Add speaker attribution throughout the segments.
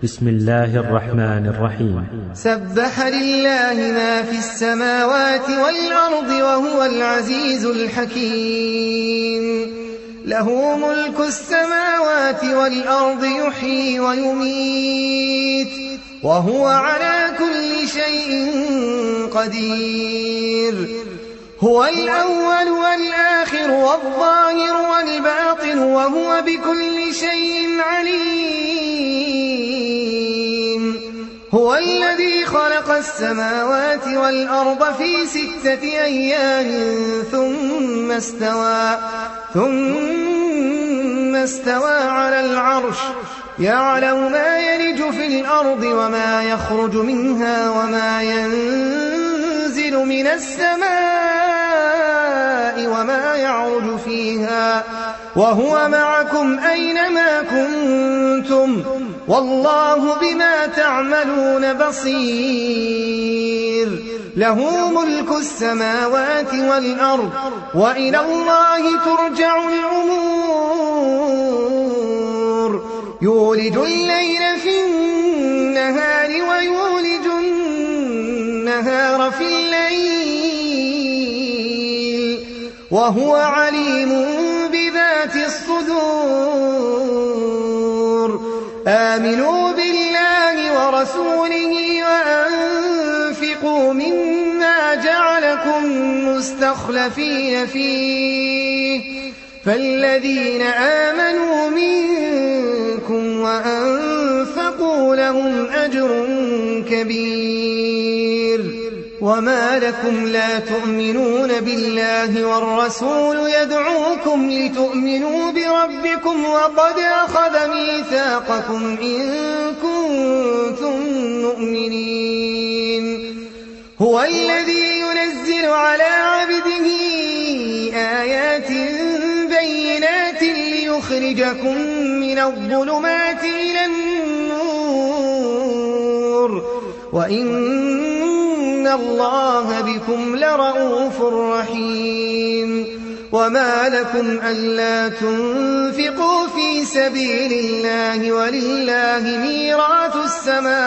Speaker 1: بسم الله الرحمن الرحيم.
Speaker 2: سبح لله ما في السماوات والأرض وهو العزيز الحكيم. له ملك السماوات والأرض يحيي ويميت وهو على كل شيء قدير. هو الأول والآخر والظاهر والباطن وهو بكل شيء عليم. هو الذي خلق السماوات والأرض في 6 أيام ثم استوى على العرش يعلم ما يلج في الأرض وما يخرج منها وما ينزل من السماء وما يعرج فيها وهو معكم أينما كنتم والله بما تعملون بصير. له ملك السماوات والأرض وإلى الله ترجع الأمور. يولج الليل في النهار ويولج النهار في الليل وهو عليم بذات الصدور. آمنوا بالله ورسوله وأنفقوا مما جعلكم مستخلفين فيه فالذين آمنوا منكم وأنفقوا لهم أجر كبير. وما لكم لا تؤمنون بالله والرسول يدعوكم لتؤمنوا بربكم وقد أخذ ميثاقكم إن كنتم مؤمنين. هو الذي ينزل على عبده آيات بينات ليخرجكم من الظلمات إلى النور وإن الله بكم لرءوف رحيم. وما لكم ألا تنفقوا في سبيل الله ولله ميراث السماوات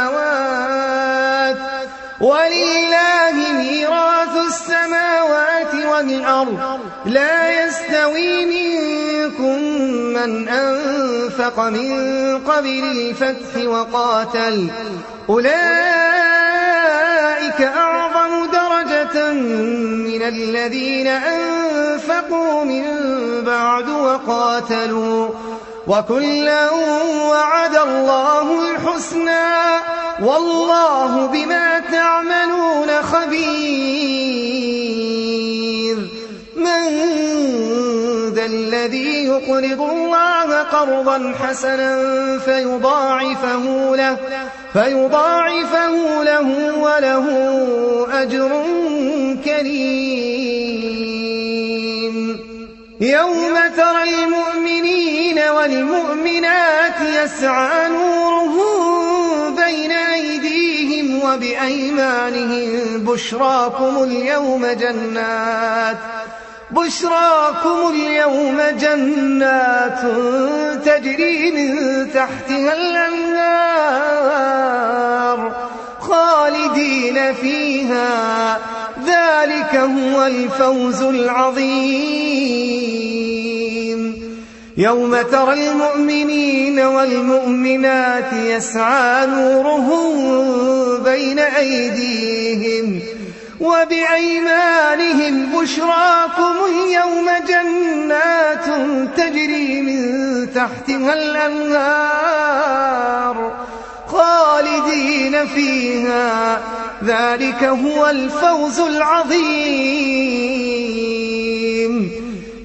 Speaker 2: والأرض. لا يستوي منكم من أنفق من قبل الفتح وقاتل أولئك أعظم درجة من الذين أنفقوا من بعد وقاتلوا وكلا وعد الله الحسنى والله بما تعملون خبير. من ذا الذي يقرض الله قرضا حسنا فيضاعفه له وله أجر كريم. يوم ترى المؤمنين والمؤمنات يسعى نورهم بين أيديهم وبأيمانهم بشراكم اليوم جنات تجري من تحتها الأنهار خالدين فيها ذلك هو الفوز العظيم. يوم ترى المؤمنين والمؤمنات يسعى نورهم بين أيديهم وبأيمانهم بشراكم اليوم جنات تجري من تحتها الأنهار خالدين فيها ذلك هو الفوز العظيم.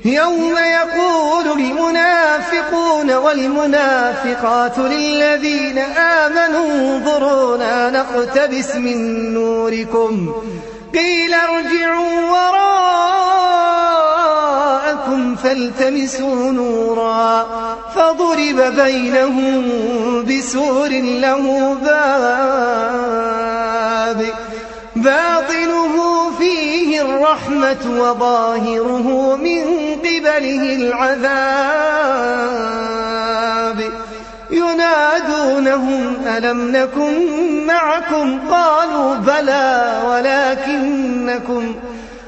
Speaker 2: يوم يقول المنافقون والمنافقات للذين آمنوا انظرونا نقتبس من نوركم قيل ارجعوا وراءكم فالتمسوا نورا فضرب بينهم بسور له باب باطنه فيه الرحمة وظاهره من قبله العذاب ينادونهم ألم نكن معكم قالوا بلى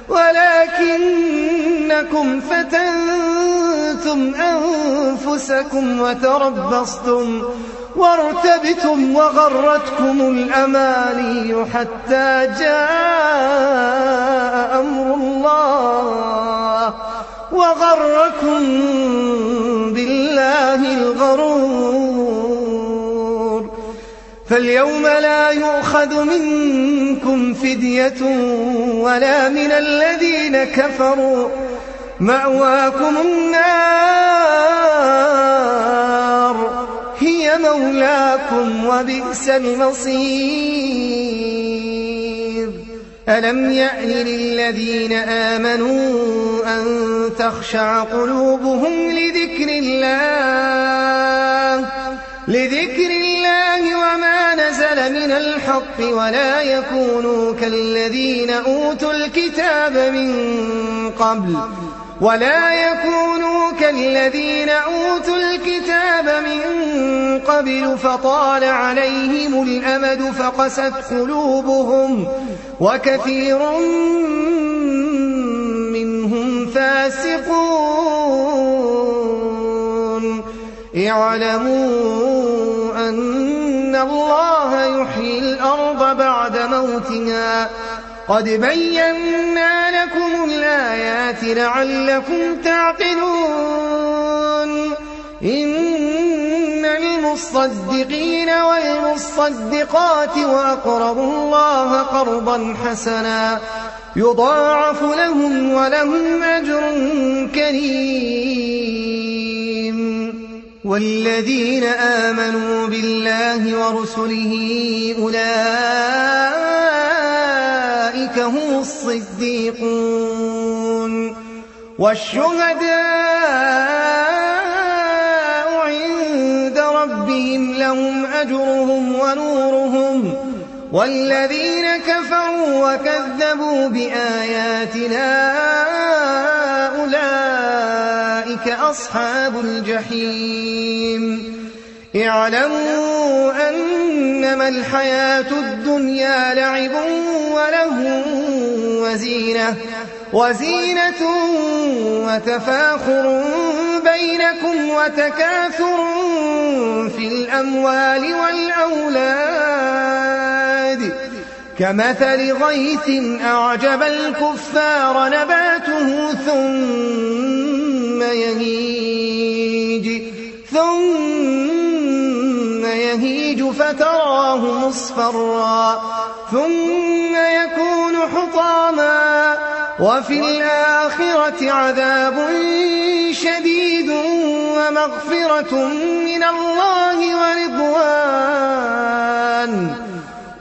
Speaker 2: ولكنكم فتنتم أنفسكم وتربصتم وارتبتم وغرتكم الأماني حتى جاء أمر الله وغركم بالله الغرور. فاليوم لا يؤخذ منكم فدية ولا من الذين كفروا مأواكم النار هي مولاكم وبئس المصير. ألم يأن للذين آمنوا أن تخشع قلوبهم لذكر الله وما نزل من الحق ولا يكونوا كالذين أوتوا الكتاب من قبل فطال عليهم الأمد فقست قلوبهم وكثير منهم فاسقون. اعلموا أن الله يحيي الأرض بعد موتها قد بينا لكم الآيات لعلكم تعقلون. إن المصدقين والمصدقات وأقرضوا الله قرضا حسنا يضاعف لهم ولهم أجر كريم. والذين آمنوا بالله ورسله أولئك هم الصديقون والشهداء عند ربهم لهم أجرهم ونورهم. والذين كفروا وكذبوا بآياتنا أولئك أصحاب الجحيم. اعلموا أنما الحياة الدنيا لعب وله وزينة وتفاخر بينكم وتكاثر في الأموال والأولاد كمثل غيث أعجب الكفار نباته ثم يهيج فتراه مصفرا ثم يكون حطاما وفي الآخرة عذاب شديد ومغفرة من الله ورضوان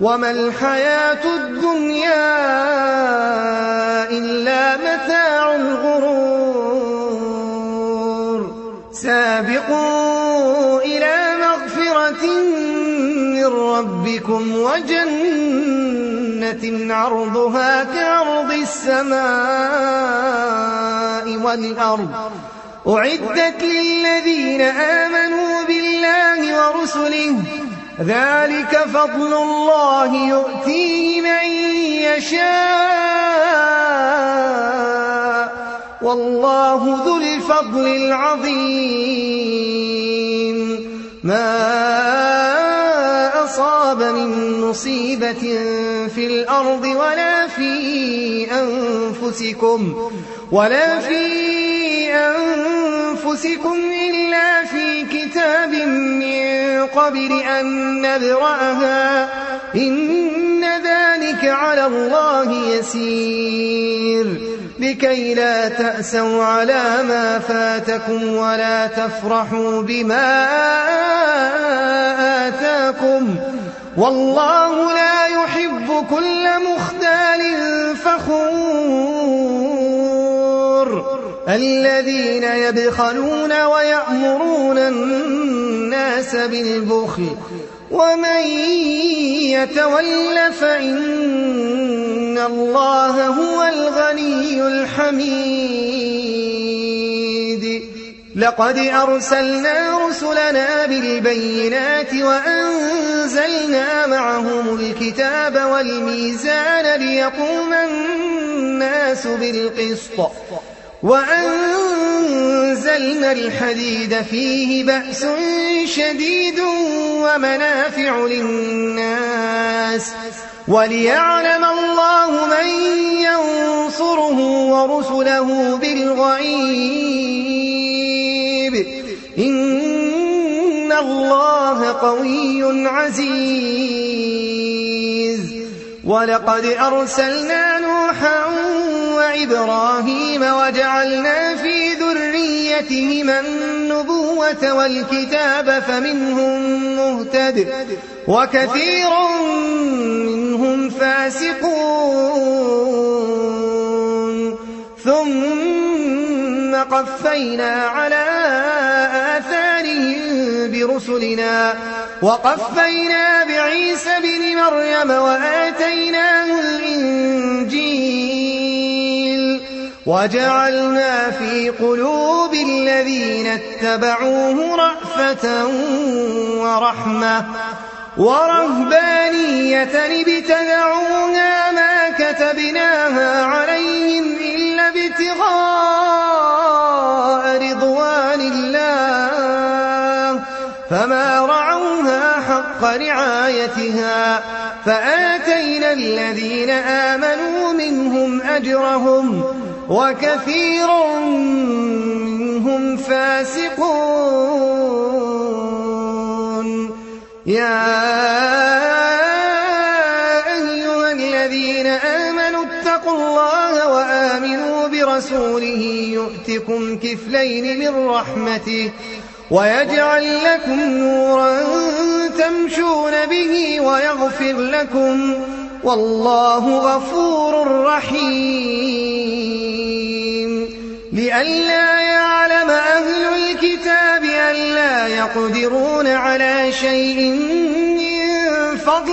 Speaker 2: وما الحياة الدنيا إلا متاع الغرور. سابقوا إلى مغفرة من ربكم وجنة عرضها كعرض السماء والأرض أعدت للذين آمنوا بالله ورسله ذلك فضل الله يؤتيه من يشاء والله ذو الفضل العظيم. ما أصاب من مصيبة في الأرض ولا في أنفسكم إلا في كتاب من قبل أن نبرأها إن ذلك على الله يسير. لكي لا تأسوا على ما فاتكم ولا تفرحوا بما آتاكم والله لا يحب كل مختال فخور. الذين يبخلون ويأمرون الناس بالبخل ومن يتول فإن الله هو الغني الحميد. لقد أرسلنا رسلنا بالبينات وأنزلنا معهم الكتاب والميزان ليقوم الناس بالقسط وأنزلنا الحديد فيه بأس شديد ومنافع للناس وليعلم الله من ينصره ورسله بالغيب إن الله قوي عزيز. ولقد أرسلنا نوحا وإبراهيم وجعلنا في ذريتهما النبوة والكتاب فمنهم مهتد وكثير منهم فاسقون ثم قفينا على آثارهم برسلنا وقفينا بعيسى بن مريم وآتيناه الإنجيل وجعلنا في قلوب الذين اتبعوه رأفة ورحمة ورهبانية ابتدعوها ما كتبناها عليهم إلا ابتغاء رضوان الله فما رعوها حق رعايتها فآتينا الذين آمنوا منهم أجرهم وكثير منهم فاسقون. يا أيها الذين آمنوا اتقوا الله وآمنوا برسوله يؤتكم كفلين من رحمته ويجعل لكم نورا تمشون به ويغفر لكم والله غفور رحيم. لئلا يعلم أهل الكتاب ألا يقدرون على شيء من فضل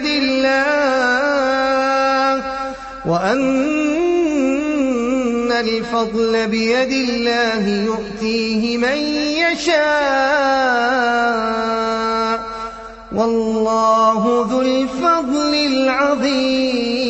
Speaker 2: الله وأن الفضل بيد الله يؤتيه من يشاء والله ذو الفضل العظيم.